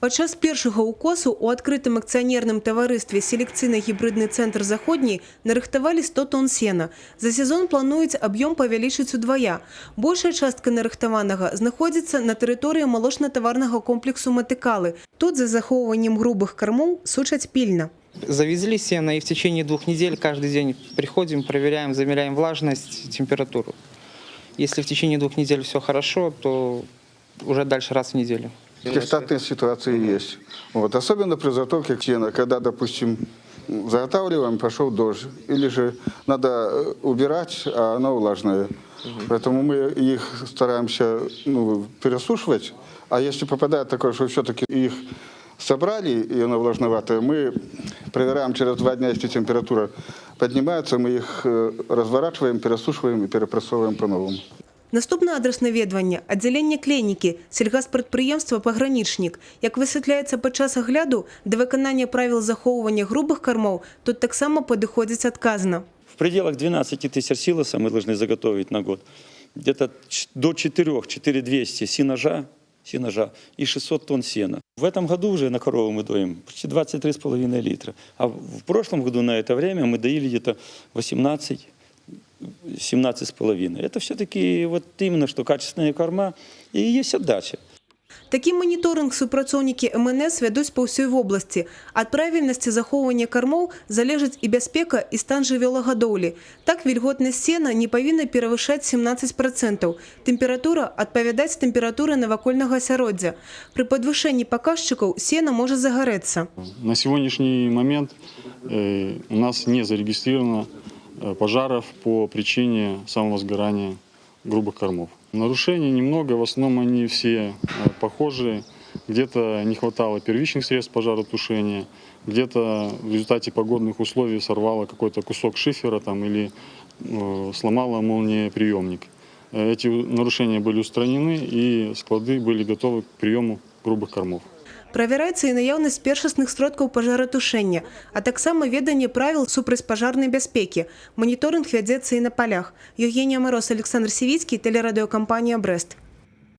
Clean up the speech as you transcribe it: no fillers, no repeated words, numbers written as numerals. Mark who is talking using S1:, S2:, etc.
S1: Падчас першага укосу у адкрытым акцыянерным таварыстве селекцыйна-гібрыдны цэнтр заходні нарыхтавалі 100 тонн сена. За сезон плануюць аб'ём павялічыць удвая. Большая частка нарыхтаванага знаходзіцца на тэрыторыі малочна-таварнага комплексу Матыкалы. Тут за захоўваннем грубых кормов сушаць пільна.
S2: Завезли сено, и в течение 2 недель каждый день приходим, проверяем, замеряем влажность, температуру. Если в течение 2 недель все хорошо, то уже дальше раз в неделю.
S3: Такие штатные ситуации есть. Вот. Особенно при заготовке сена, когда, допустим, заготавливаем, пошел дождь, или же надо убирать, а оно влажное. Поэтому мы их стараемся пересушивать. А если попадает такое, что все-таки их собрали, и оно влажноватое, мы проверяем через 2 дня, если температура поднимается, мы их разворачиваем, пересушиваем и перепрессовываем по-новому.
S1: Наступны адрес наведвання – аддзяленне клінікі, сельгаспрадпрыемства «Пагранічнік». Як высвятляецца падчас агляду, да выканання правіл захоўвання грубых кормов тут таксама падыходзіць адказна.
S4: В пределах 12 тысяч силоса мы должны заготовить на год. Где-то до 4-200 сенажа и 600 тонн сена. В этом году уже на корову мы доим почти 23,5 литра. А в прошлом году на это время мы доили где-то 17,5. Это все-таки вот именно что качественные корма и есть отдача.
S1: Такі маніторинг супрацоўнікі МНС вядуць па ўсёй вобласці. Ад правільнасці захоўвання кармоў залежыць і бяспека, і стан жывёлагадоўлі. Так, вільготнасць сена не павінна перавышаць 17%. Тэмпература адпавядаць тэмпературы навакольнага асяроддзя. Пры падвышэнні паказчыкаў сена можа загарэцца.
S5: На сегодняшний момент у нас не зарегистрировано пожаров по причине самовозгорания грубых кормов. Нарушений немного, в основном они все похожие. Где-то не хватало первичных средств пожаротушения, где-то в результате погодных условий сорвало какой-то кусок шифера там, или сломало молниеприемник. Эти нарушения были устранены, и склады были готовы к приему грубых кормов.
S1: Правяраецца і наяўнасць першасных сродкаў пажаратушэння, а таксама веданне правіл супрацьпажарнай бяспекі. Маніторынг вядзецца і на палях. Евгения Мороз, Александр Сивицкий, телерадиокомпания «Брест».